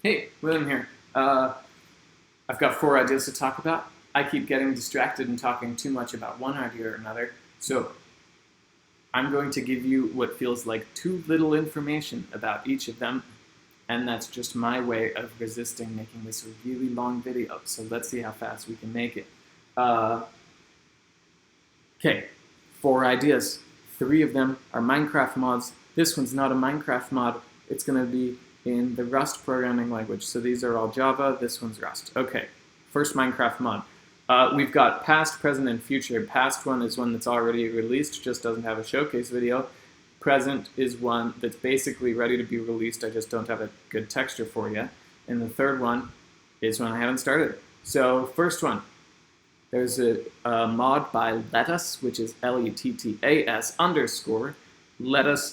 Hey, William here. I've got 4 ideas to talk about. I keep getting distracted and talking too much about one idea or another, so I'm going to give you what feels like too little information about each of them, and that's just my way of resisting making this a really long video, so let's see how fast we can make it. Uh, okay, 4 ideas. 3 of them are Minecraft mods. This one's not a Minecraft mod. It's going to be in the Rust programming language. So these are all Java, this one's Rust. Okay, first Minecraft mod. We've got past, present, and future. Past one is one that's already released, just doesn't have a showcase video. Present is one that's basically ready to be released, I just don't have a good texture for you. And the third one is one I haven't started. So first one, there's a mod by Lettuce, which is Lettas _ let us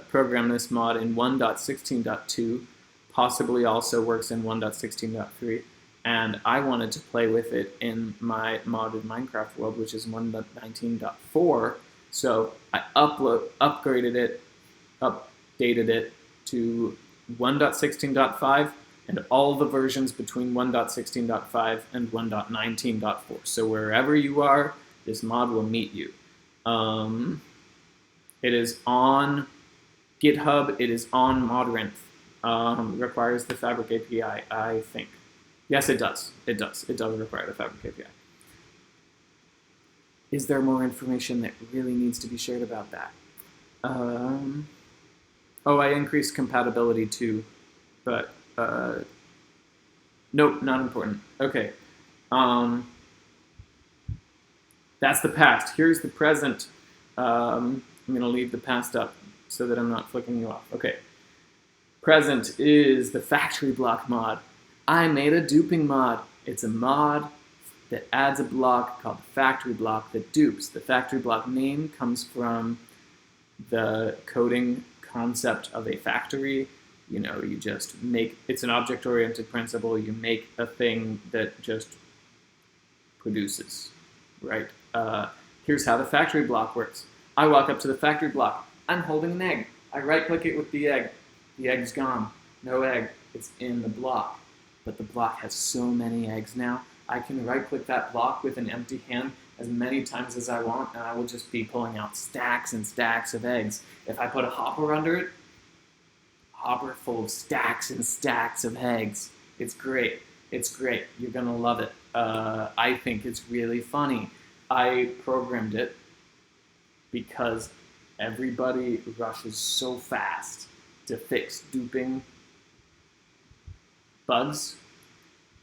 program this mod in 1.16.2, possibly also works in 1.16.3, and I wanted to play with it in my modded Minecraft world, which is 1.19.4, so I updated it to 1.16.5, and all the versions between 1.16.5 and 1.19.4. So wherever you are, this mod will meet you. It is on GitHub. It is on Modrinth. Requires the Fabric API, I think. Yes, it does. It does. It does require the Fabric API. Is there more information that really needs to be shared about that? Oh, I increased compatibility too, but nope, not important. Okay. That's the past. Here's the present. I'm going to leave the past up so that I'm not flicking you off. Okay. Present is the factory block mod. I made a duping mod. It's a mod that adds a block called the factory block that dupes. The factory block name comes from the coding concept of a factory. You know, you just make, it's an object-oriented principle. You make a thing that just produces, right? Here's how the factory block works. I walk up to the factory block. I'm holding an egg. I right-click it with the egg. The egg's gone. No egg. It's in the block. But the block has so many eggs now, I can right-click that block with an empty hand as many times as I want, and I will just be pulling out stacks and stacks of eggs. If I put a hopper under it, hopper full of stacks and stacks of eggs. It's great. It's great. You're going to love it. I think it's really funny. I programmed it because everybody rushes so fast to fix duping bugs.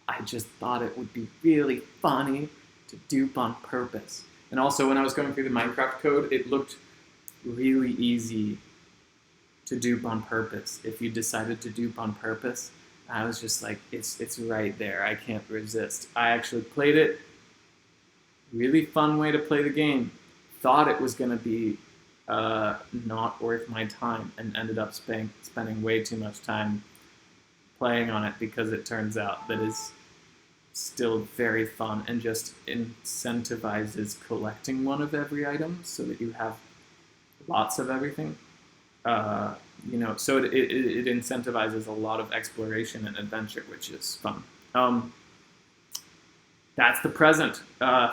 I just thought it would be really funny to dupe on purpose. And also, when I was going through the Minecraft code, it looked really easy to dupe on purpose. If you decided to dupe on purpose, I was just like, it's right there. I can't resist. I actually played it. Really fun way to play the game. Thought it was going to be not worth my time, and ended up spending way too much time playing on it because it turns out that it's still very fun and just incentivizes collecting one of every item so that you have lots of everything. You know, so it incentivizes a lot of exploration and adventure, which is fun. That's the present.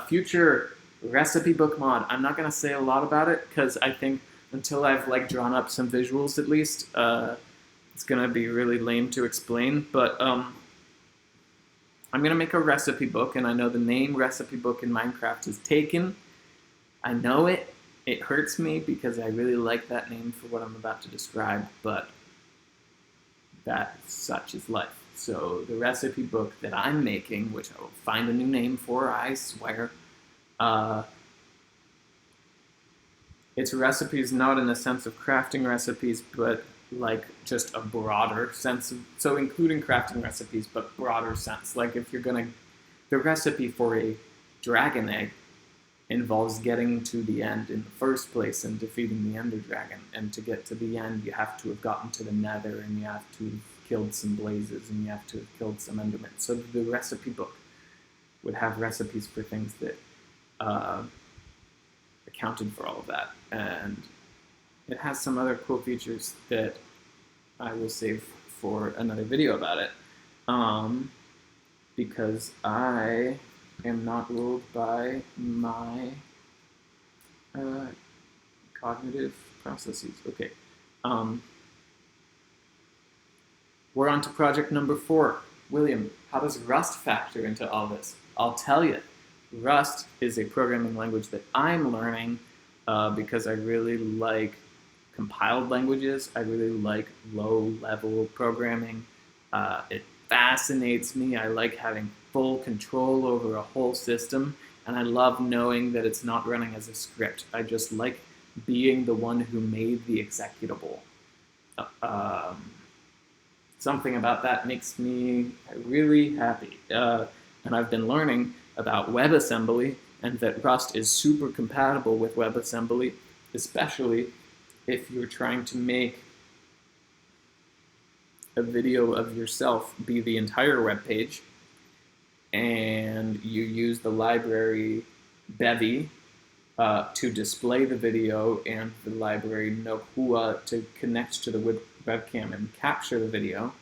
Future recipe book mod. I'm not going to say a lot about it because I think until I've like drawn up some visuals at least, it's going to be really lame to explain. But I'm going to make a recipe book, and I know the name recipe book in Minecraft is taken. I know it. It hurts me because I really like that name for what I'm about to describe, but such is life. So the recipe book that I'm making, which I will find a new name for, I swear, it's recipes not in the sense of crafting recipes, but like just a broader sense of, so including crafting recipes, but broader sense. Like if you're gonna, the recipe for a dragon egg involves getting to the end in the first place and defeating the Ender Dragon. And to get to the end, you have to have gotten to the Nether, and you have to have killed some blazes, and you have to have killed some Endermen. So the recipe book would have recipes for things that accounted for all of that. And it has some other cool features that I will save for another video about it. because I am not ruled by my cognitive processes. Okay. We're on to project number 4. William, how does Rust factor into all this? I'll tell you. Rust is a programming language that I'm learning because I really like compiled languages. I really like low-level programming. It fascinates me. I like having full control over a whole system, and I love knowing that it's not running as a script. I just like being the one who made the executable. Something about that makes me really happy. And I've been learning about WebAssembly and that Rust is super compatible with WebAssembly, especially if you're trying to make a video of yourself be the entire web page and you use the library Bevy to display the video and the library Nohua to connect to the webcam and capture the video.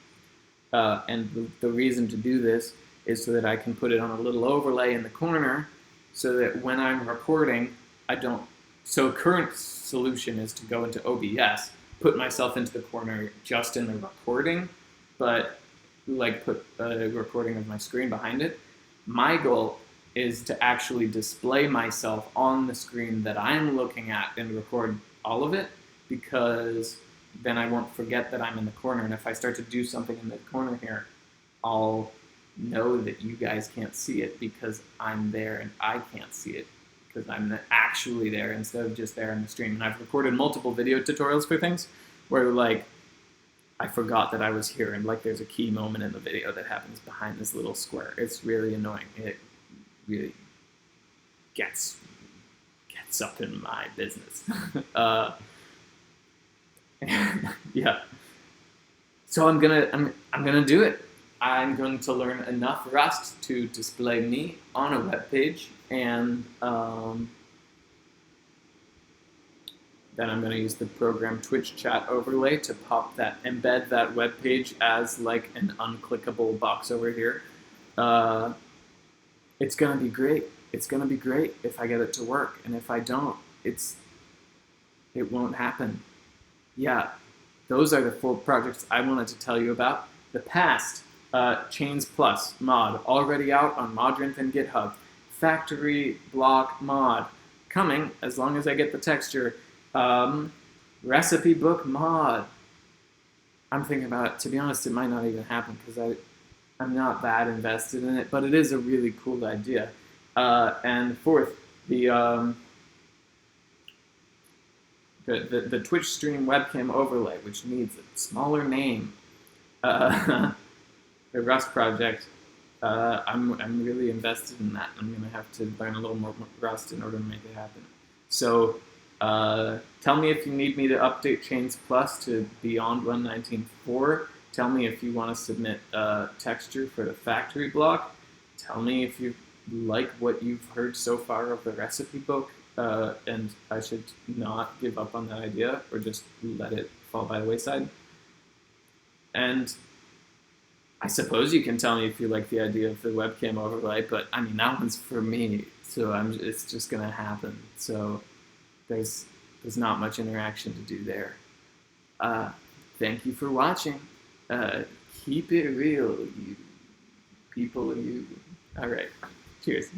And the reason to do this is so that I can put it on a little overlay in the corner so that when I'm recording, I don't... So current solution is to go into OBS, put myself into the corner just in the recording, but like put a recording of my screen behind it. My goal is to actually display myself on the screen that I'm looking at and record all of it, because then I won't forget that I'm in the corner. And if I start to do something in the corner here, I'll know that you guys can't see it because I'm there and I can't see it because I'm actually there instead of just there in the stream. And I've recorded multiple video tutorials for things where like I forgot that I was here and like there's a key moment in the video that happens behind this little square. It's really annoying. It really gets up in my business. Yeah. So I'm gonna do it. I'm going to learn enough Rust to display me on a web page, and then I'm going to use the program Twitch chat overlay to embed that web page as like an unclickable box over here. It's going to be great. It's going to be great if I get it to work, and if I don't, it won't happen. Yeah, those are the 4 projects I wanted to tell you about. The past, ChainsPlus mod, already out on Modrinth and GitHub. Factory block mod, coming as long as I get the texture. Recipe book mod. I'm thinking about it. To be honest, it might not even happen because I'm not that invested in it, but it is a really cool idea. And 4th, the Twitch stream webcam overlay, which needs a smaller name. The Rust project. I'm really invested in that. I'm gonna have to learn a little more Rust in order to make it happen. So tell me if you need me to update ChainsPlus to beyond 1.19.4. Tell me if you want to submit texture for the factory block. Tell me if you like what you've heard so far of the recipe book, and I should not give up on that idea or just let it fall by the wayside. And I suppose you can tell me if you like the idea of the webcam overlay, but I mean, that one's for me, so it's just gonna happen. So there's not much interaction to do there. Thank you for watching. Keep it real, you people, you. All right, cheers.